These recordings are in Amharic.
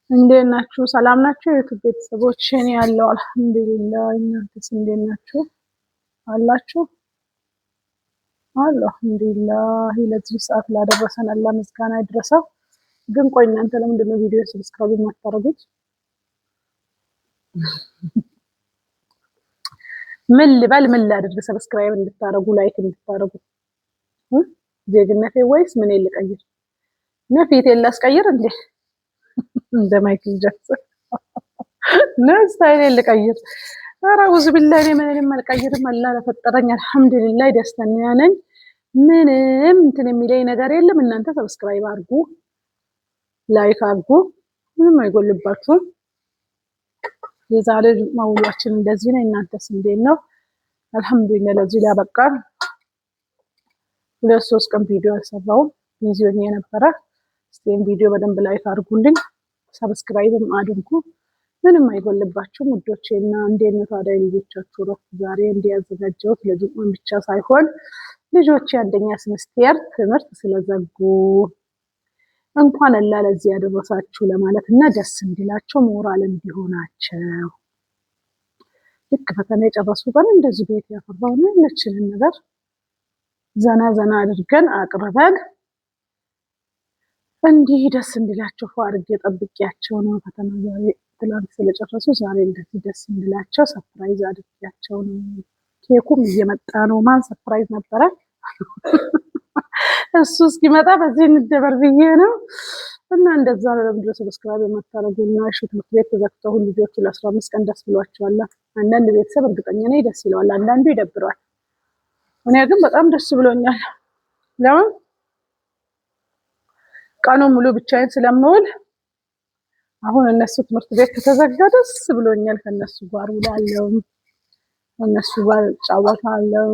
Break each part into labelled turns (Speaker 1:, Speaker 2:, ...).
Speaker 1: እንዴት ናችሁ? ሰላም ናችሁ? የዩቲዩብ ቤተሰቦች እኔ ያለው አልሐምዱሊላህ። እናንተስ እንዴት ናችሁ? አላችሁ? አልሐምዱሊላህ። ለዚህ ሰዓት ላደረሰን አላህ ምስጋና ይድረሰው። ግን ቆይ እናንተ ለምንድን ነው ቪዲዮ ሰብስክራይብ የማታደርጉት? ምን ልበል ምን ላድርግ ሰብስክራይብ እንድታደርጉ ላይክ እንድታደርጉ? ዜግነቴ ወይስ ምን ልቀይር? ነፊቴን ላስቀይር እንዴ? እንደ ማይክል ጃክሰን ነው ስታይሌን ልቀይር? ኧረ አውዙ ቢላሂ እኔ ምንም አልቀይርም። አላህ ለፈጠረኝ አልሐምዱሊላህ ደስተኛ ነኝ። ምንም እንትን የሚለኝ ነገር የለም። እናንተ ሰብስክራይብ አድርጉ፣ ላይክ አድርጉ፣ ምንም አይጎልባችሁም። የዛሬ ማውሏችን እንደዚህ ነው። እናንተስ እንዴት ነው? አልሐምዱሊላህ ለዚህ ላበቃን። 2-3 ቀን ቪዲዮ አልሰራሁም፣ ቢዚ ሆኜ ነበረ። እስቲን ቪዲዮ በደንብ ላይክ አድርጉልኝ፣ ሰብስክራይብም አድርጉ። ምንም አይጎልባችሁም ውዶቼና። እንዴት ነው ታዲያ ልጆቻችሁ ረፍት ዛሬ እንዲያዘጋጀሁት ለጁማን ብቻ ሳይሆን ልጆቼ አንደኛ ሴሚስተር ትምህርት ስለዘጉ እንኳን አላህ ለዚህ ያደረሳችሁ ለማለት እና ደስ እንዲላቸው ሞራል እንዲሆናቸው ልክ ፈተና የጨረሱ ቀን እንደዚህ ቤት ያፈራው ነው ያለችንን ነገር ዘና ዘና አድርገን አቅርበን እንዲህ ደስ እንዲላቸው አድርጌ ጠብቂያቸው ነው። ፈተና ዛሬ ትላንት ስለጨረሱ ዛሬ እንደዚህ ደስ እንዲላቸው ሰርፕራይዝ አድርጊያቸው ነው። ኬኩም እየመጣ ነው። ማን ሰርፕራይዝ ነበረ? እሱ እስኪመጣ በዚህ እንደበር ብዬ ነው። እና እንደዛ ነው። ለምንድነው ሰብስክራይብ የማታደርጉና? እሺ ትምህርት ቤት ተዘግተው ልጆቹ ለ15 ቀን ደስ ብሏቸዋል። አንዳንድ ቤተሰብ እርግጠኛ ነኝ ደስ ይለዋል፣ አንዳንዱ ይደብረዋል። እኔ ግን በጣም ደስ ብሎኛል። ለምን ቀኑን ሙሉ ብቻዬን ስለምውል አሁን እነሱ ትምህርት ቤት ከተዘጋ ደስ ብሎኛል። ከነሱ ጋር ውላለሁ፣ እነሱ ጋር ጫወታለሁ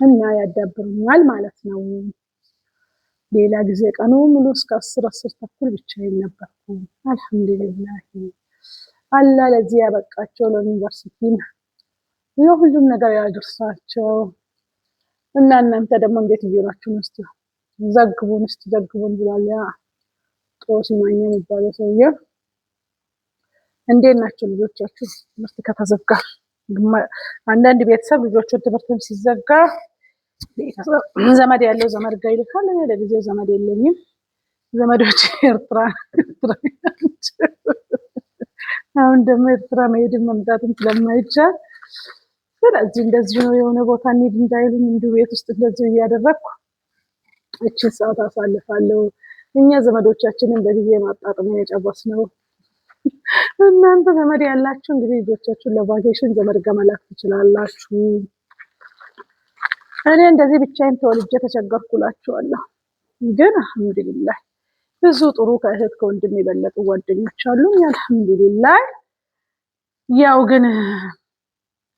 Speaker 1: እና ያዳብሩኛል ማለት ነው። ሌላ ጊዜ ቀኑ ሙሉ እስከ 10 ተኩል ብቻዬን ነበርኩ። አልሐምዱሊላህ አላህ ለዚህ ያበቃቸው ለዩኒቨርሲቲም ለሁሉም ነገር ያድርሳቸው። እና እናንተ ደግሞ እንዴት እየሆናችሁ ነው? እስቲ ዘግቡን ብሏል ያ ጦስ ማኛ የሚባለው ሰውዬ። እንዴት ናቸው ልጆቻችሁ? ትምህርት ከተዘጋ አንዳንድ ቤተሰብ ልጆቹን ትምህርትም ሲዘጋ ዘመድ ያለው ዘመድ ጋር ይልካል። እኔ ለጊዜው ዘመድ የለኝም። ዘመዶች ኤርትራ አሁን ደግሞ ኤርትራ መሄድን መምጣትም ስለማይቻል ስለዚህ እንደዚህ ነው። የሆነ ቦታ እንሂድ እንዳይሉኝ እንዲሁ ቤት ውስጥ እንደዚህ እያደረግኩ እቺን ሰዓት አሳልፋለሁ። እኛ ዘመዶቻችንን በጊዜ ማጣጣም የጨረስነው። እናንተ ዘመድ ያላችሁ እንግዲህ ልጆቻችሁን ለቫኬሽን ዘመድ ጋር መላክ ትችላላችሁ። እኔ እንደዚህ ብቻዬን ተወልጄ ተቸገርኩላችኋለሁ። ግን አልሐምዱሊላህ ብዙ ጥሩ ከእህት ከወንድም የበለጡ ጓደኞች አሉኝ። አልሐምዱሊላህ ያው ግን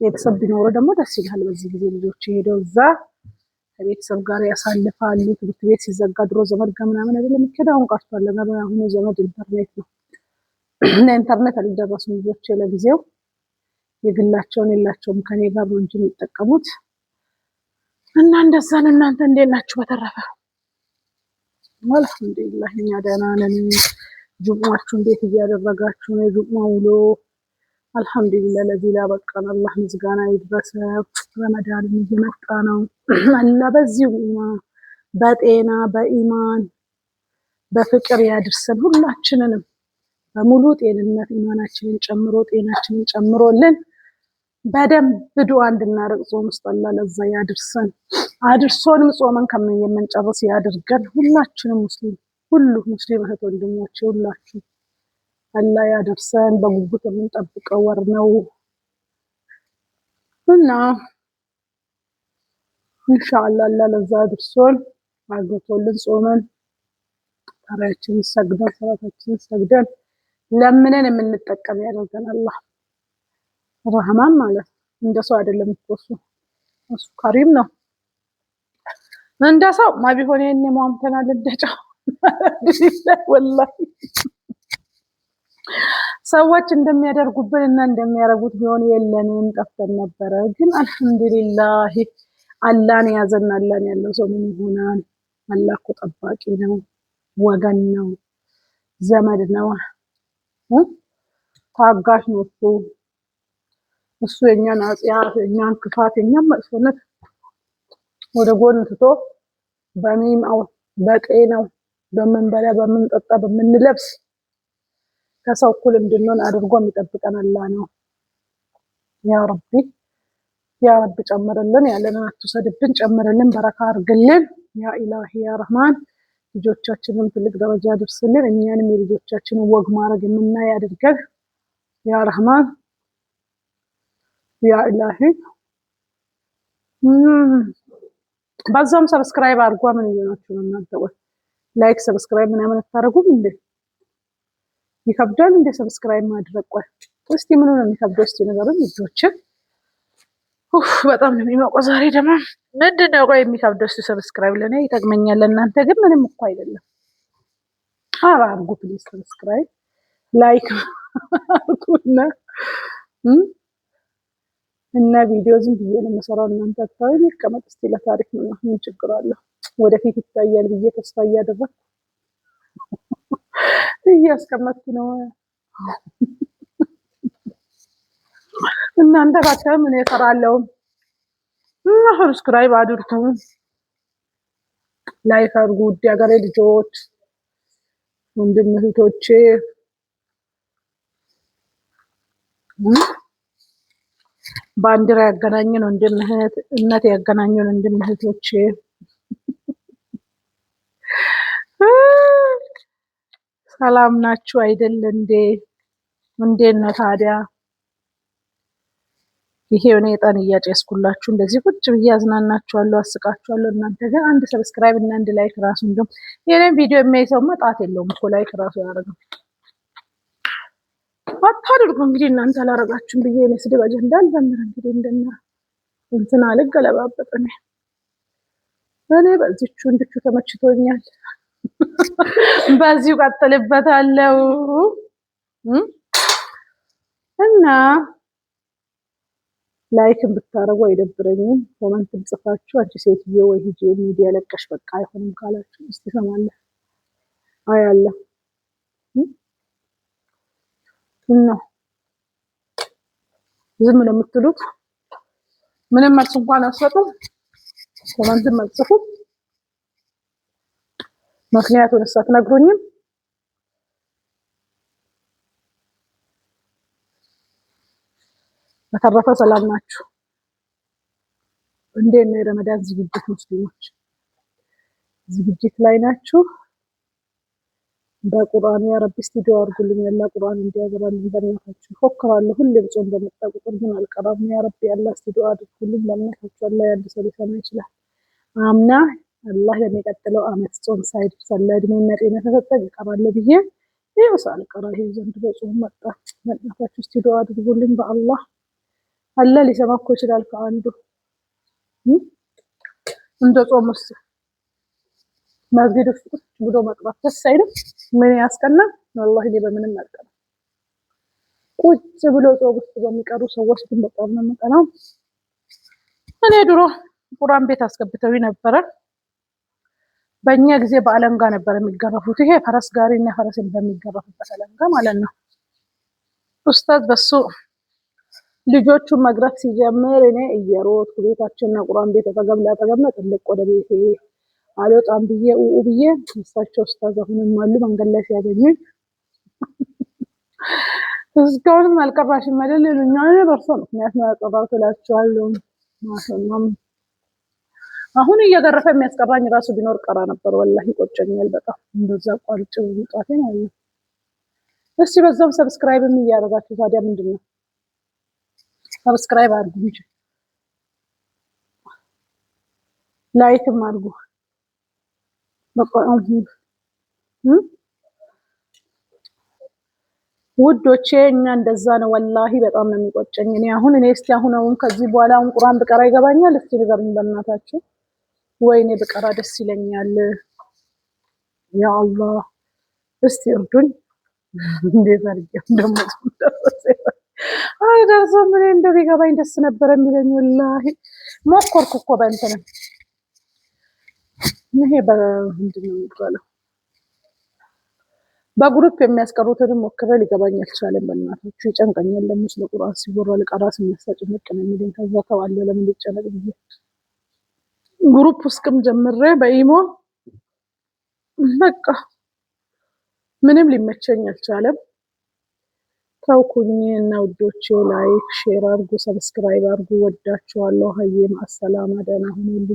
Speaker 1: ቤተሰብ ቢኖሩ ደግሞ ደስ ይላል። በዚህ ጊዜ ልጆች ሄደው እዛ ከቤተሰብ ጋር ያሳልፋሉ። ትምህርት ቤት ሲዘጋ ድሮ ዘመድ ጋር ምናምን አይደለም የሚኬደው፣ አሁን ቀርቷል። አሁን ዘመድ ኢንተርኔት ነው። ለኢንተርኔት አልደረሱም ልጆች ለጊዜው። የግላቸውን የላቸውም ከኔ ጋር ነው እንጂ የሚጠቀሙት። እና እንደዛ ነው። እናንተ እንዴት ናችሁ? በተረፈ አልሐምዱሊላህ እኛ ደህና ነን። ጁሙአችሁ እንዴት እያደረጋችሁ ነው? የጁሙአ ውሎ አልሐምዱሊላህ ለዚህ ላበቃን አላህ ምስጋና ይድረሰው። ረመዳንም እየመጣ ነው። አላህ በዚሁ በጤና በኢማን በፍቅር ያድርሰን ሁላችንንም በሙሉ ጤንነት ኢማናችንን ጨምሮ ጤናችንን ጨምሮልን በደንብ ዱዓ እንድናረግ ጾም ውስጥ አላህ ለዛ ያድርሰን። አድርሶንም ጾመን የምንጨርስ ያድርገን። ሁላችንም ሙስሊም እህት ወንድሞቼ ሁላችሁ አላህ ያድርሰን። በጉጉት የምንጠብቀው ወር ነው እና ኢንሻአላህ አላህ ለዛ አድርሶን አግቶልን ጾመን ተራችንን ሰግደን ሰላታችንን ሰግደን ለምንን የምንጠቀም ያደርገን አላህ። ረህማን ማለት እንደ ሰው አይደለም እኮ እሱ ከሪም ነው። እንደ ሰው ማቢሆን የኔ ማምተናል እንደጫው ወላሂ ሰዎች እንደሚያደርጉብን እና እንደሚያረጉት ቢሆን የለንም ጠፍተን ነበረ። ግን አልሐምዱሊላህ አላህን ያዘን አላህን ያለው ሰው ምን ይሆናል? አላህ እኮ ጠባቂ ነው፣ ወገን ነው። ዘመድ ነው፣ ታጋሽ ነው እሱ የኛን ኃጢአት የኛን ክፋት የኛን መጥፎነት ወደ ጎን ትቶ በሚማው በጤናው በምንበላ በምንጠጣ በምንለብስ ከሰው እኩል እንድንሆን አድርጎ የሚጠብቀን አላህ ነው። ያ ረቢ ያ ረቢ ጨምርልን፣ ያለንን አትውሰድብን፣ ጨምርልን፣ በረካ አድርግልን። ያ ኢላሂ ያ ረህማን ልጆቻችንን ትልቅ ደረጃ አድርስልን፣ እኛንም የልጆቻችንን ወግ ማድረግ የምናይ አድርገን። ያ ረህማን ያ ኢላሂ በዛም ሰብስክራይብ አድርጓ። ምን እየሆናችሁ ነው እናንተ? ወይ ላይክ ሰብስክራይብ ምናምን አታደርጉም እንዴ? ይከብዳል እንዴ ሰብስክራይብ ማድረግ? ቆይ እስቲ ምን ነው የሚከብደው? እስቲ ነገሩን ልጆችን በጣም ነው የሚሞቀው ዛሬ ደግሞ። ምንድን ነው ቆይ የሚከብደው? እስቲ ሰብስክራይብ ለኔ ይጠቅመኛል፣ ለእናንተ ግን ምንም እኮ አይደለም። ኧረ አድርጉ ፕሊዝ ሰብስክራይብ ላይክ አድርጉና እና ቪዲዮ ዝም ብዬ ነው የምሰራው። እናንተ አታዩ ይቀመጥ እስቲ ለታሪክ ምን ችግር አለው? ወደፊት ይታያል ብዬ ተስፋ እያደረኩ እያስቀመጥኩ ነው። እናንተ ባታዩ ምን እሰራለሁ? ሰብስክራይብ አድርጉ፣ ላይክ አድርጉ። ውድ ሀገሬ ልጆች፣ ወንድም እህቶቼ ባንዲራ ያገናኘን ወንድም እህት ያገናኘን ወንድም እህቶቼ ሰላም ናችሁ አይደል እንዴ? እንዴት ነው ታዲያ? ይሄ እኔ ዕጣን እያጨስኩላችሁ እንደዚህ ቁጭ ብዬ አዝናናችኋለሁ፣ አስቃችኋለሁ። እናንተ ግን አንድ ሰብስክራይብ እና አንድ ላይክ ራሱ እንደውም የኔን ቪዲዮ የሚያይ ሰውማ ጣት የለውም እኮ ላይክ ራሱ ያደርገው። አታድርጉ እንግዲህ እናንተ አላረጋችሁም ብዬ እኔ ስድብ አጀንዳ አልጀምር። እንግዲህ እንደና እንትን አልገለባበጥ እኔ በዚቹ እንድቹ ተመችቶኛል። በዚሁ ቀጥልበታለሁ እና ላይክን ብታረጉ አይደብረኝም። ኮመንትም ጽፋችሁ አንቺ ሴትዮ ወይ ሂጂ ሚዲያ ለቀሽ በቃ አይሆንም ካላችሁ እስቲ ሰማለሁ አያለ እና ዝም ነው የምትሉት። ምንም መልስ እንኳን አትሰጡም፣ ኮመንትም አትጽፉም። ምክንያቱን አትነግሩኝም። በተረፈ ሰላም ናችሁ? እንዴት ነው የረመዳን ዝግጅት? ሙስሊሞች ዝግጅት ላይ ናችሁ? በቁርአን ያ ረቢ ስቱዲዮ አድርጉልኝ፣ ያላ ቁርአን እንዲያገባልኝ በእናታችሁ ፎክራለሁ። ሁሌም ጾም በመጣ ቁጥር ግን አልቀራም። ያ ረቢ ያላ ስቱዲዮ አድርጉልኝ በእናታችሁ። አላህ ያንድ ሰው ሊሰማ ይችላል። አምና አላህ ለሚቀጥለው አመት ጾም ሳይደርስ ለእድሜና ጤና ተሰጠኝ እቀራለሁ ብዬ ይኸው ሳልቀራ ይሄ ዘንድሮ ጾም መጣ። በእናታችሁ ስቱዲዮ አድርጉልኝ በአላህ። አላህ ሊሰማ እኮ ይችላል ከአንዱ እንደ ጾም ውስጥ መስጊድ ውስጥ ቁጭ ብሎ መቅራት ደስ አይልም? ምን ያስቀናል? ወላሂ እኔ በምንም አልቀናም። ቁጭ ብሎ ጾም ውስጥ በሚቀሩ ሰዎች ግን በጣም ነው የምቀናው። እኔ ድሮ ቁርአን ቤት አስገብተው ነበረ። በእኛ ጊዜ በአለንጋ ነበር የሚገረፉት። ይሄ ፈረስ ጋሪና ፈረስን በሚገረፉበት አለንጋ ማለት ነው። ኡስታዝ በሱ ልጆቹን መግረፍ ሲጀምር እኔ እየሮጥኩ ቤታችንና ቁርአን ቤት አጠገብ ላጠገብ ነው ጥልቅ ወደ ቤቴ አልወጣም ብዬ ብዬ እሳቸው ኡስታዝ አሁንም አሉ መንገድ ላይ ሲያገኙኝ እስካሁንም አልቀራሽም አይደል ይሉኛል። በእርሶ ምክንያት ነው ያቀራሁት እላቸዋለሁ። ማሻአላህ አሁን እየገረፈ የሚያስቀራኝ ራሱ ቢኖር ቀራ ነበር። ወላሂ ቆጨኛል በጣም እንደዛ ቋርጬ መውጣቴ ማለት ነው። እስቲ በዛም ሰብስክራይብም እያደረጋችሁ ታዲያ ምንድን ነው? ሰብስክራይብ አድርጉ እንጂ ላይክም አድርጉ። ውዶቼ እኛ እንደዛ ነው። ወላሂ በጣም ነው የሚቆጨኝ። እኔ እስቲ አሁን ከዚህ በኋላ ቁርአን ብቀራ ይገባኛል? እስቲ ንገሩኝ በእናታችሁ። ወይኔ ብቀራ ደስ ይለኛል። ያ አላህ እስቲ እርዱኝ። እንዴት አድርጌ ደርሶ ምን እንደው ቢገባኝ ደስ ነበር የሚለኝ። ወላሂ ሞከርኩ እኮ በእንትን ይሄ በምንድን ነው የሚባለው በግሩፕ የሚያስቀሩትንም ሞክሬ ሊገባኝ አልቻለም። በእናታችሁ ይጨንቀኛል። ደግሞ ስለ ቁርአን ሲወራ ልቀራ ስነሳ ጭንቅ ነው የሚለኝ። ከዛ ተዋለሁ ለምን ልጨነቅ ብዬ ግሩፕ ውስጥም ጀምሬ በኢሞ በቃ ምንም ሊመቸኝ አልቻለም። ተውኩኝ እና ውዶቼ ላይክ ሼር አድርጉ፣ ሰብስክራይብ አድርጉ። ወዳችኋለሁ። ሀዬ ማሰላማ ደህና ሁኑልኝ።